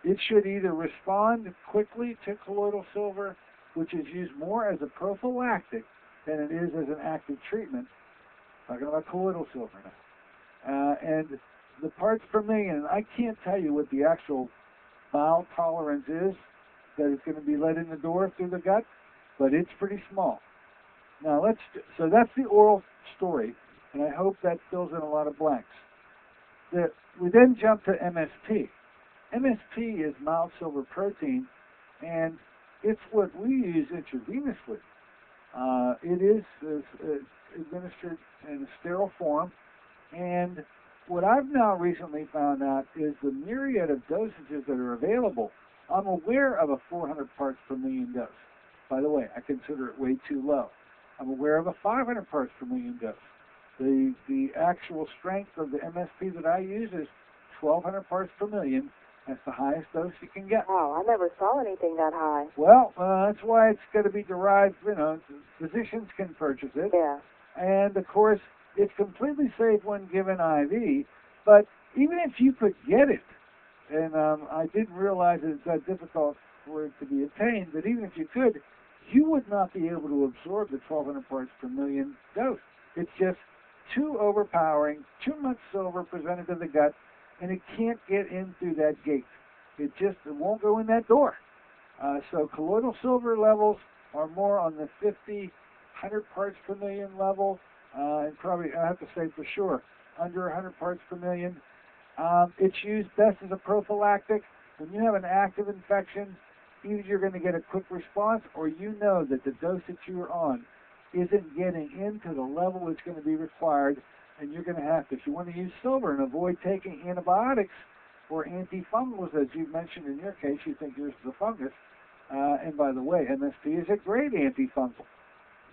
Speaker 2: it should either respond quickly to colloidal silver, which is used more as a prophylactic than it is as an active treatment. Talking about colloidal silver now. And the parts per million, and I can't tell you what the actual bowel tolerance is that is going to be let in the door through the gut, but it's pretty small. Now so that's the oral story, and I hope that fills in a lot of blanks. We then jump to MSP. MSP is mild silver protein, and it's what we use intravenously. It is administered in a sterile form, and what I've now recently found out is the myriad of dosages that are available. I'm aware of a 400 parts per million dose. By the way, I consider it way too low. I'm aware of a 500 parts per million dose. The actual strength of the MSP that I use is 1,200 parts per million. That's the highest dose you can get.
Speaker 8: Wow, I never saw anything that high.
Speaker 2: Well, that's why it's going to be derived, physicians can purchase it.
Speaker 8: Yeah.
Speaker 2: And, of course, it's completely safe when given IV, but even if you could get it, and I didn't realize it's that difficult for it to be obtained, but even if you could, you would not be able to absorb the 1,200 parts per million dose. It's just too overpowering, too much silver presented to the gut, and it can't get in through that gate. It won't go in that door. So colloidal silver levels are more on the 50, 100 parts per million level, and probably, I have to say for sure, under 100 parts per million. It's used best as a prophylactic. When you have an active infection, either you're going to get a quick response, or you know that the dose that you're on isn't getting into the level that's going to be required, and you're going to have to, if you want to use silver and avoid taking antibiotics or antifungals, as you mentioned in your case, you think yours is a fungus. And by the way, MSP is a great antifungal.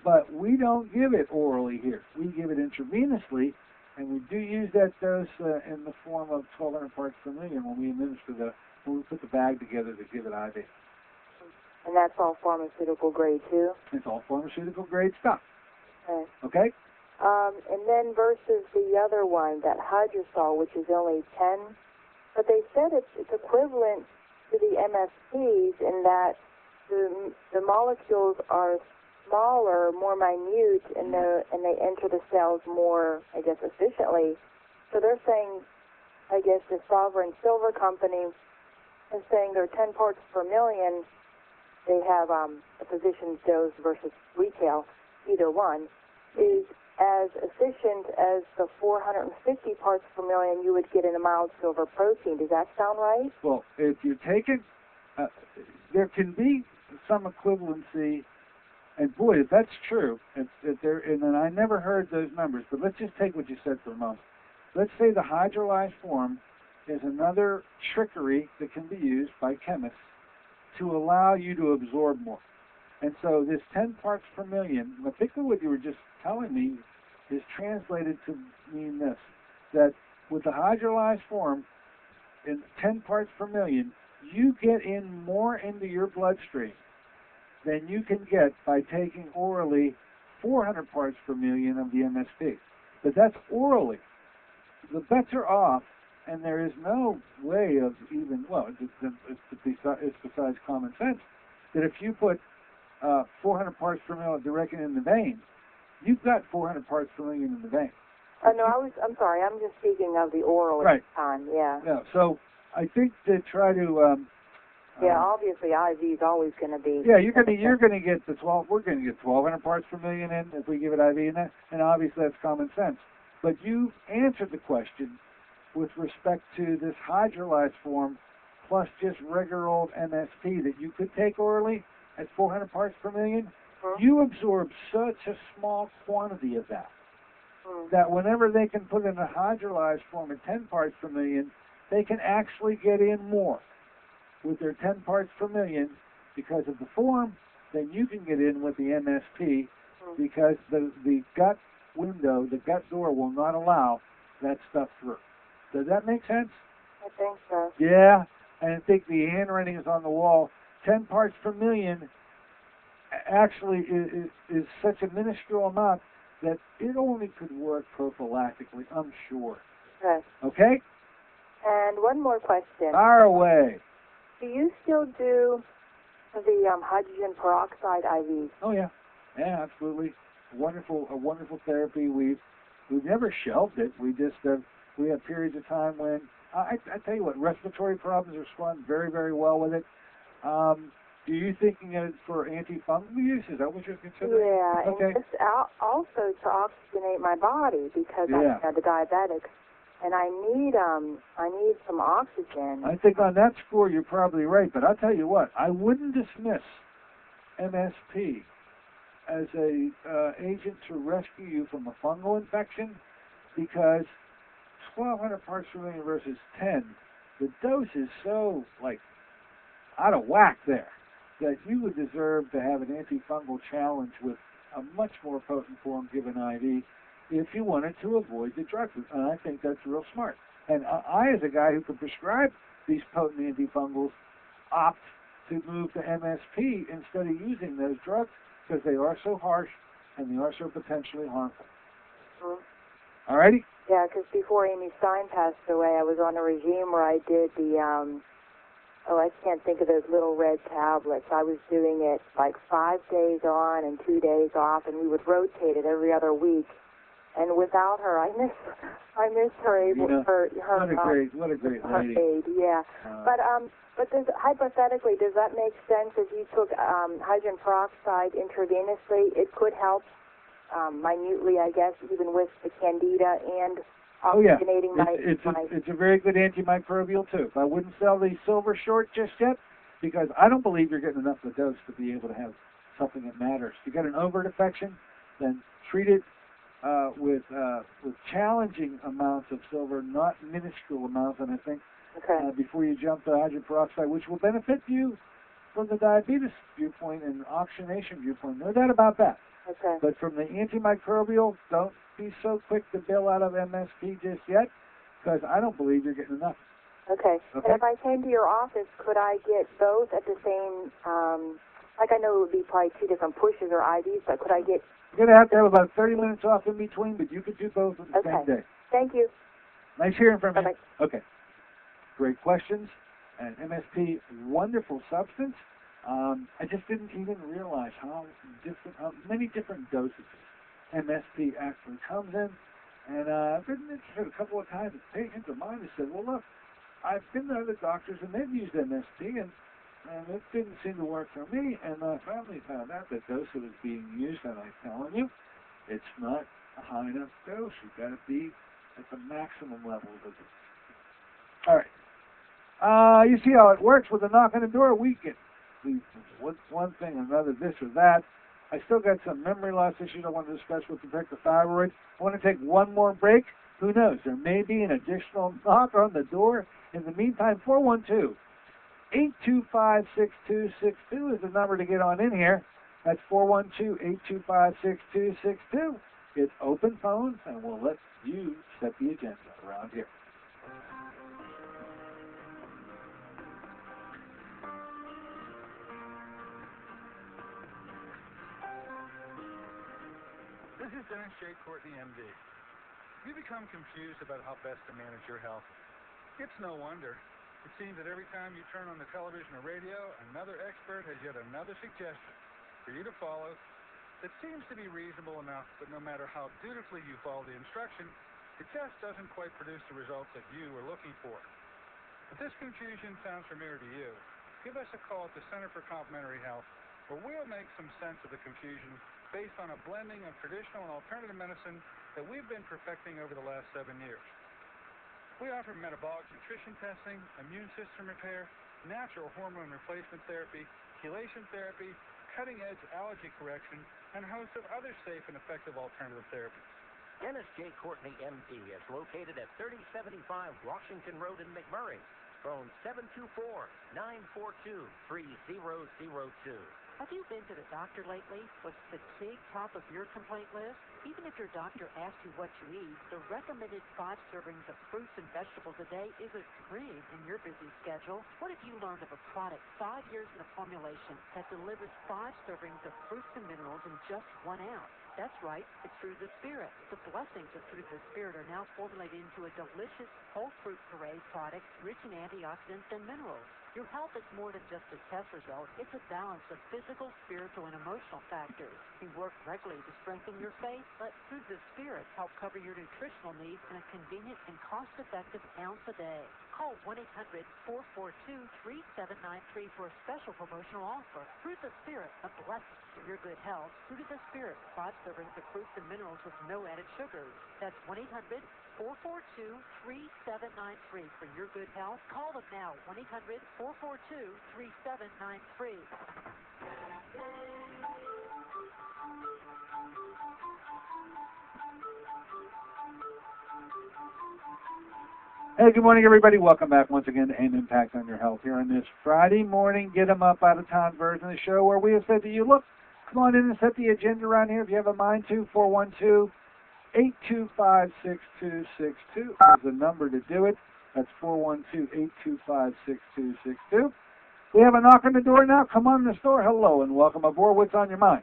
Speaker 2: But we don't give it orally here. We give it intravenously, and we do use that dose in the form of 1,200 parts per million when we put the bag together to give it IV.
Speaker 8: And that's all pharmaceutical grade too?
Speaker 2: It's all pharmaceutical grade stuff.
Speaker 8: Okay.
Speaker 2: Okay?
Speaker 8: And then versus the other one, that hydrosol, which is only 10, but they said it's equivalent to the MSPs in that the molecules are smaller, more minute, and they enter the cells more, I guess, efficiently. So they're saying, I guess, the Sovereign Silver Company is saying they're 10 parts per million. They have a physician's dose versus retail, either one, is as efficient as the 450 parts per million you would get in a mild silver protein. Does that sound right?
Speaker 2: Well, if you take it, there can be some equivalency And boy, if that's true, and then I never heard those numbers, but let's just take what you said for a moment. Let's say the hydrolyzed form is another trickery that can be used by chemists to allow you to absorb more. And so this 10 parts per million, I think what you were just telling me is translated to mean this, that with the hydrolyzed form, in 10 parts per million, you get in more into your bloodstream than you can get by taking orally 400 parts per million of the MSP. But that's orally. The bets are off, and there is no way of even, well, it's besides common sense, that if you put 400 parts per million directly in the vein, you've got 400 parts per million in the vein.
Speaker 8: No, I'm sorry, I'm just speaking of the oral
Speaker 2: right.
Speaker 8: time, yeah.
Speaker 2: Yeah, so I think to try to...
Speaker 8: obviously IV is always going to be...
Speaker 2: Yeah, you're going to get the 12, we're going to get 1,200 parts per million in if we give it IV in that, and obviously that's common sense. But you answered the question with respect to this hydrolyzed form plus just regular old MSP that you could take orally at 400 parts per million.
Speaker 8: Mm-hmm.
Speaker 2: You absorb such a small quantity of that that whenever they can put in a hydrolyzed form at 10 parts per million, they can actually get in more with their 10 parts per million because of the form than you can get in with the MSP because the gut window, the gut door will not allow that stuff through. Does that make sense?
Speaker 8: I think so.
Speaker 2: Yeah, and I think the handwriting is on the wall. 10 parts per million actually is such a minuscule amount that it only could work prophylactically, I'm sure.
Speaker 8: Okay.
Speaker 2: Okay?
Speaker 8: And one more question.
Speaker 2: Fire away.
Speaker 8: Do you still do the hydrogen peroxide IVs?
Speaker 2: Oh yeah, yeah, absolutely. A wonderful therapy. We've never shelved it. We just we have periods of time when I tell you what, respiratory problems respond very, very well with it. Are you thinking of it for antifungal use? Is that what you're considering?
Speaker 8: Yeah,
Speaker 2: okay.
Speaker 8: And just also to oxygenate my body because I'm the diabetic. And I need some oxygen.
Speaker 2: I think on that score you're probably right, but I'll tell you what, I wouldn't dismiss MSP as a agent to rescue you from a fungal infection because 1,200 parts per million versus 10, the dose is so out of whack there that you would deserve to have an antifungal challenge with a much more potent form given IV if you wanted to avoid the drug. And I think that's real smart. And I, as a guy who can prescribe these potent antifungals, opt to move to MSP instead of using those drugs because they are so harsh and they are so potentially harmful.
Speaker 8: Mm-hmm.
Speaker 2: All righty?
Speaker 8: Yeah, because before Amy Stein passed away, I was on a regime where I did the, I can't think of those little red tablets. I was doing it 5 days on and 2 days off, and we would rotate it every other week. And without her, I miss her.
Speaker 2: What a great lady.
Speaker 8: Her aid, yeah. But hypothetically, does that make sense? If you took hydrogen peroxide intravenously, it could help minutely, I guess, even with the candida and oxygenating
Speaker 2: it's a very good antimicrobial too. I wouldn't sell the silver short just yet because I don't believe you're getting enough of the dose to be able to have something that matters. If you got an overt infection, then treat it with challenging amounts of silver, not minuscule amounts, and I think before you jump to hydrogen peroxide, which will benefit you from the diabetes viewpoint and oxygenation viewpoint. No doubt about that.
Speaker 8: Okay.
Speaker 2: But from the antimicrobial, don't be so quick to bail out of MSP just yet, because I don't believe you're getting enough.
Speaker 8: Okay. And if I came to your office, could I get both at the same, I know it would be probably 2 different pushes or IVs, but could I get...
Speaker 2: You're going to have about 30 minutes off in between, but you could do both on the same day.
Speaker 8: Thank you.
Speaker 2: Nice hearing from you.
Speaker 8: Bye-bye.
Speaker 2: Okay. Great questions. And MSP, wonderful substance. I just didn't even realize how many different dosages MSP actually comes in. And I've been interested a couple of times. Patients of mine have said, well, look, I've been to other doctors and they've used MSP and it didn't seem to work for me. And I finally found out the dose that was being used, and I'm telling you, it's not a high enough dose. You've got to be at the maximum level of it. All right. You see how it works with a knock on the door? We get one thing, another, this or that. I still got some memory loss issues I want to discuss with respect to thyroid. I want to take one more break. Who knows? There may be an additional knock on the door. In the meantime, 412-825-6262 is the number to get on in here. That's 412-825-6262. It's open phones, and we'll let you set the agenda around here.
Speaker 4: This is Dennis J. Courtney, MD. You become confused about how best to manage your health. It's no wonder. It seems that every time you turn on the television or radio, another expert has yet another suggestion for you to follow that seems to be reasonable enough, but no matter how dutifully you follow the instruction, it just doesn't quite produce the results that you were looking for. If this confusion sounds familiar to you, give us a call at the Center for Complementary Health, where we'll make some sense of the confusion based on a blending of traditional and alternative medicine that we've been perfecting over the last 7 years. We offer metabolic nutrition testing, immune system repair, natural hormone replacement therapy, chelation therapy, cutting-edge allergy correction, and a host of other safe and effective alternative therapies.
Speaker 5: Dennis J. Courtney, MD, is located at 3075 Washington Road in McMurray. Phone 724-942-3002.
Speaker 6: Have you been to the doctor lately? Was fatigue top of your complaint list? Even if your doctor asks you what you eat, the recommended 5 servings of fruits and vegetables a day is a dream in your busy schedule. What if you learned of a product 5 years in a formulation that delivers 5 servings of fruits and minerals in just 1 ounce? That's right, it's Through the Spirit. The blessings of Through the Spirit are now formulated into a delicious whole fruit puree product rich in antioxidants and minerals. Your health is more than just a test result. It's a balance of physical, spiritual, and emotional factors. You work regularly to strengthen your faith. Let Through the Spirit help cover your nutritional needs in a convenient and cost-effective ounce a day. Call 1-800-442-3793 for a special promotional offer. Through the Spirit, a blessing for your good health. Through the Spirit, 5 servings of fruits and minerals with no added sugars. That's 1-800-442-3793 for your good health. Call them now, 1-800-442-3793.
Speaker 2: Hey, good morning, everybody. Welcome back once again to AIM Impact on Your Health here on this Friday morning, get 'em up out of town version of the show where we have said to you, look, come on in and set the agenda around here if you have a mind to. 412-825-6262 is the number to do it. That's 412-825-6262. We have a knock on the door now. Come on in the store. Hello and welcome aboard. What's on your mind?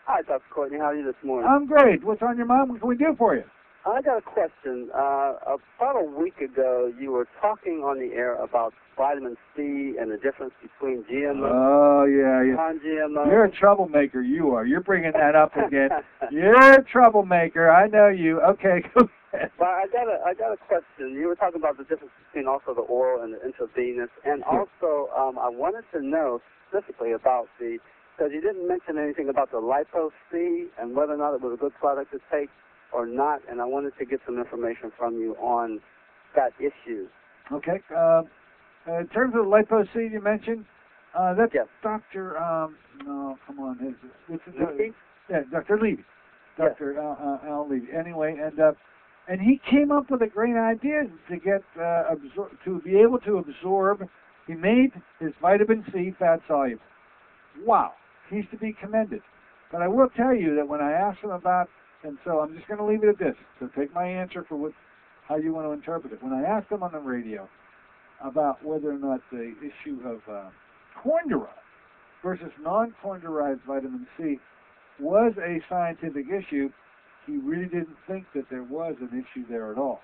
Speaker 9: Hi, Dr. Courtney. How are you this morning?
Speaker 2: I'm great. What's on your mind? What can we do for you?
Speaker 9: I got a question. About a week ago, you were talking on the air about vitamin C and the difference between GMO and non-GMO.
Speaker 2: You're a troublemaker, you are. You're bringing that up again. You're a troublemaker. I know you. Okay, go ahead.
Speaker 9: Well, I got a question. You were talking about the difference between also the oral and the intravenous. And also, I wanted to know specifically about because you didn't mention anything about the Lipo-C and whether or not it was a good product to take or not, and I wanted to get some information from you on that issue.
Speaker 2: Okay. In terms of the Lipo-C you mentioned, that's Dr. Come on.
Speaker 9: Levy?
Speaker 2: Yeah, Dr. Levy. Dr. Al Levy. Anyway, and he came up with a great idea to get to be able to absorb. He made his vitamin C fat soluble. Wow. He's to be commended. But I will tell you that when I asked him about, and so I'm just going to leave it at this. So take my answer for how you want to interpret it. When I asked him on the radio about whether or not the issue of corn-derived versus non-corn-derived vitamin C was a scientific issue, he really didn't think that there was an issue there at all.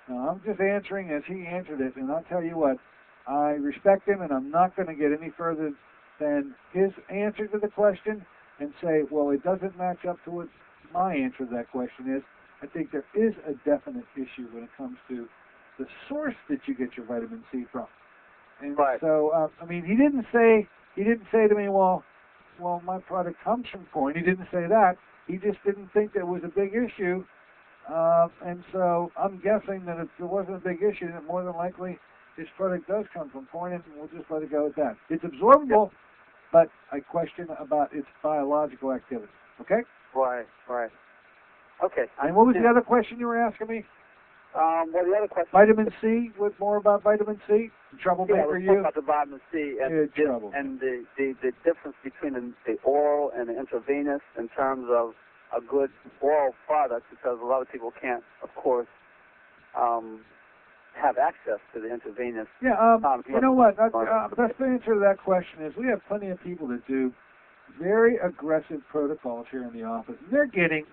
Speaker 2: Now, I'm just answering as he answered it, and I'll tell you what, I respect him, and I'm not going to get any further than his answer to the question and say, well, it doesn't match up to what my answer to that question is. I think there is a definite issue when it comes to the source that you get your vitamin C from. And so, I mean, he didn't say to me, well, my product comes from corn. He didn't say that. He just didn't think there was a big issue. And so I'm guessing that if there wasn't a big issue, then more than likely his product does come from corn, and we'll just let it go at that. It's absorbable. but I question about its biological activity. Okay?
Speaker 9: Right. Okay.
Speaker 2: And what was the other question you were asking me?
Speaker 9: Well, the other question.
Speaker 2: Vitamin C. What more about vitamin C? Troublemaker,
Speaker 9: yeah,
Speaker 2: you?
Speaker 9: About the vitamin C and the difference between the oral and the intravenous in terms of a good oral product, because a lot of people can't, of course, have access to the intravenous.
Speaker 2: Yeah. You know what? The best answer to that question is we have plenty of people that do very aggressive protocols here in the office. And they're getting,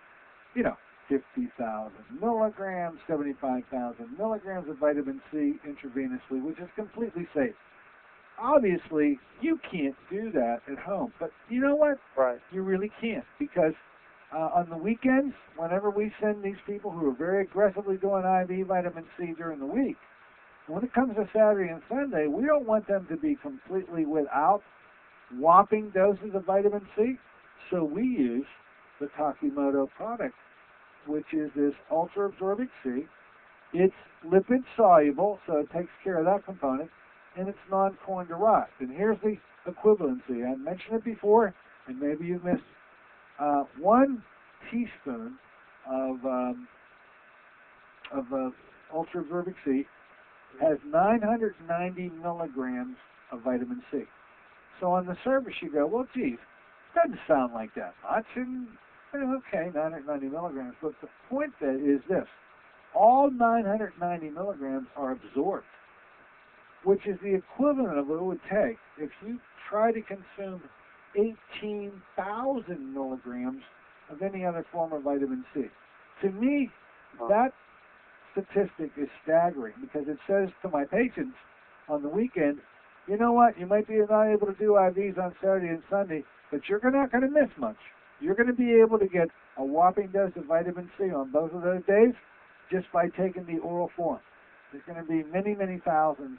Speaker 2: 50,000 milligrams, 75,000 milligrams of vitamin C intravenously, which is completely safe. Obviously, you can't do that at home. But you know what?
Speaker 9: Right.
Speaker 2: You really can't, because on the weekends, whenever we send these people who are very aggressively doing IV vitamin C during the week, when it comes to Saturday and Sunday, we don't want them to be completely without whopping doses of vitamin C. So we use the Takimoto product, which is this ultra-absorbic C. It's lipid soluble, so it takes care of that component, and it's non-corn derived. And here's the equivalency. I mentioned it before, and maybe you missed it. 1 teaspoon of ultra-absorbic C has 990 milligrams of vitamin C. So on the surface you go, well, geez, doesn't sound like that much, and okay, 990 milligrams. But the point is this: all 990 milligrams are absorbed, which is the equivalent of what it would take if you try to consume 18,000 milligrams of any other form of vitamin C. To me, that statistic is staggering, because it says to my patients on the weekend, you know what, you might be not able to do IVs on Saturday and Sunday, but you're not going to miss much. You're going to be able to get a whopping dose of vitamin C on both of those days just by taking the oral form. There's going to be many, many thousands,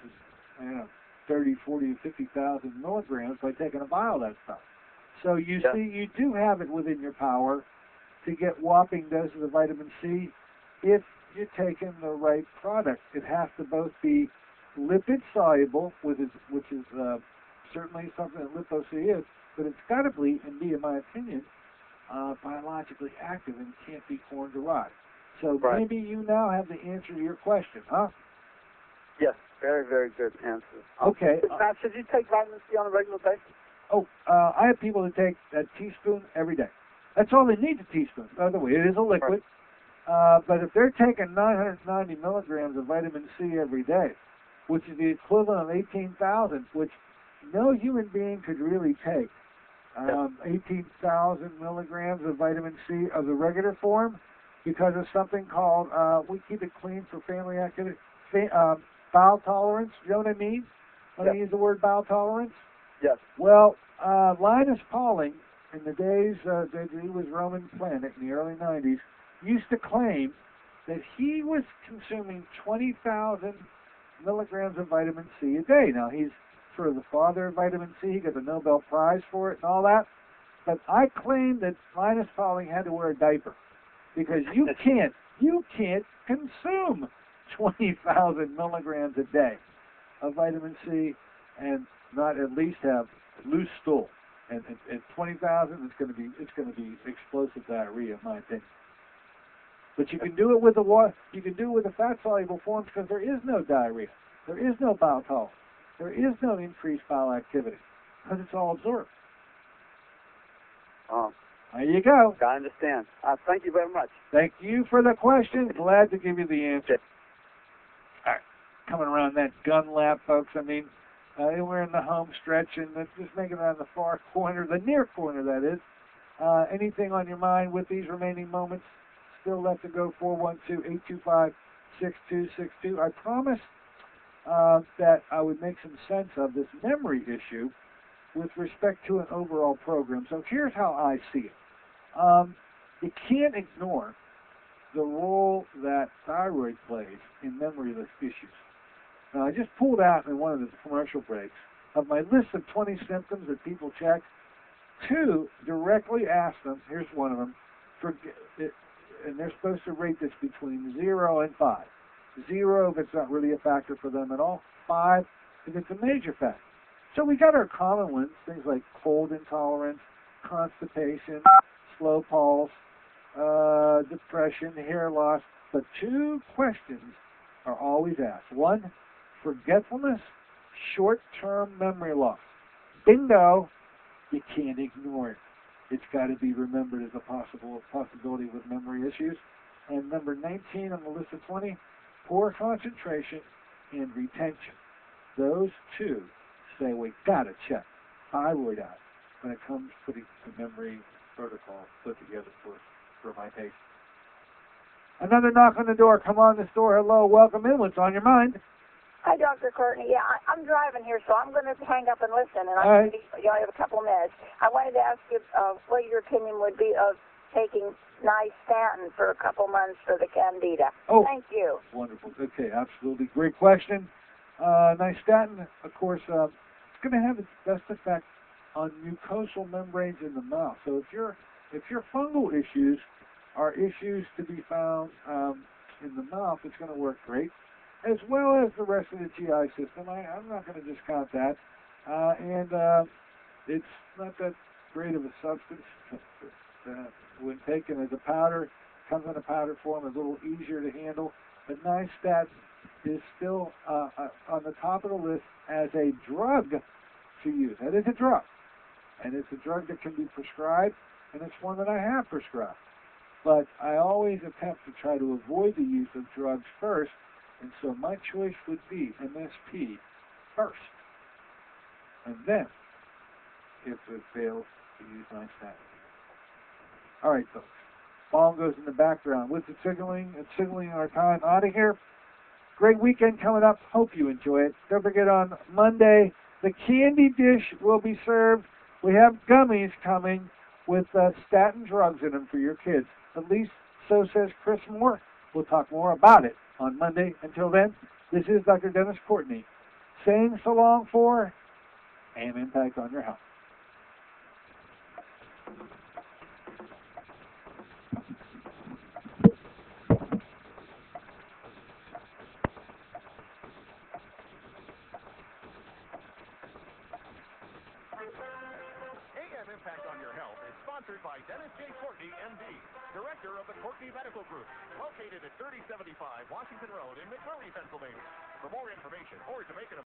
Speaker 2: 30, 40, 50,000 milligrams by taking a vial of that stuff. So you see, you do have it within your power to get whopping doses of vitamin C if you're taking the right product. It has to both be lipid soluble, which is certainly something that Lipo-C is, but it's got to be, and be, in my opinion, biologically active and can't be corn derived. So maybe you now have the answer to your question, huh?
Speaker 9: Yes, very, very good answer.
Speaker 2: Okay.
Speaker 9: Now, should you take vitamin C on a regular basis?
Speaker 2: Oh, I have people that take a teaspoon every day. That's all they need, a teaspoon. By the way, it is a liquid. But if they're taking 990 milligrams of vitamin C every day, which is the equivalent of 18,000, which no human being could really take, 18,000 milligrams of vitamin C of the regular form, because of something called, we keep it clean for family activity, bowel tolerance. You know what I mean when I use the word bowel tolerance?
Speaker 9: Yes.
Speaker 2: Well, Linus Pauling, in the days that he was roaming the planet in the early 90s, used to claim that he was consuming 20,000 milligrams of vitamin C a day. Now, he's sort of the father of vitamin C. He got the Nobel Prize for it and all that. But I claim that Linus Pauling had to wear a diaper, because you can't consume 20,000 milligrams a day of vitamin C and not at least have loose stool. And at 20,000, it's going to be explosive diarrhea, in my opinion. But you can do it with the water. You can do it with the fat-soluble forms, because there is no diarrhea, there is no bowel tolerance, there is no increased bowel activity, because it's all absorbed. There you go.
Speaker 9: I understand. Thank you very much.
Speaker 2: Thank you for the question. Glad to give you the answer. All right, coming around that gun lap, folks. I mean, we're in the home stretch, and it's just making it on the far corner, the near corner, that is. Anything on your mind with these remaining moments? Still left to go, 412-825-6262. I promised that I would make some sense of this memory issue with respect to an overall program. So here's how I see it. You can't ignore the role that thyroid plays in memory issues. Now, I just pulled out in one of the commercial breaks of my list of 20 symptoms that people check, 2 directly ask them, here's one of them, and they're supposed to rate this between 0 and 5. 0 if it's not really a factor for them at all, 5 if it's a major factor. So we got our common ones, things like cold intolerance, constipation, slow pulse, depression, hair loss. But two questions are always asked. One, forgetfulness, short-term memory loss. Bingo! You can't ignore it. It's got to be remembered as a possibility with memory issues. And number 19 on the list of 20, poor concentration and retention. Those two say we got to check thyroid out when it comes to putting the memory protocol put together for my patients. Another knock on the door. Come on this door. Hello, welcome in. What's on your mind?
Speaker 10: Hi, Dr. Courtney. Yeah, I'm driving here, so I'm going to hang up and listen, and you have a couple of minutes. I wanted to ask you what your opinion would be of taking nystatin for a couple months for the candida.
Speaker 2: Oh,
Speaker 10: thank you.
Speaker 2: Wonderful. Okay, absolutely. Great question. Nystatin, of course, it's going to have its best effect on mucosal membranes in the mouth. So if your fungal issues are issues to be found in the mouth, it's going to work great, as well as the rest of the GI system. I'm not going to discount that. And it's not that great of a substance. When taken as a powder, comes in a powder form, is a little easier to handle. But nystatin is still on the top of the list as a drug to use. That is a drug. And it's a drug that can be prescribed, and it's one that I have prescribed. But I always attempt to try to avoid the use of drugs first, and so my choice would be MSP first. And then, if it fails, to use nystatin. All right, folks. Ball goes in the background. With the signaling our time out of here. Great weekend coming up. Hope you enjoy it. Don't forget on Monday, the candy dish will be served. We have gummies coming with statin drugs in them for your kids. At least so says Chris Moore. We'll talk more about it on Monday. Until then, this is Dr. Dennis Courtney saying so long for AM Impact on your health.
Speaker 1: Impact on Your Health is sponsored by Dennis J. Courtney, M.D., Director of the Courtney Medical Group, located at 3075 Washington Road in McMurray, Pennsylvania. For more information or to make an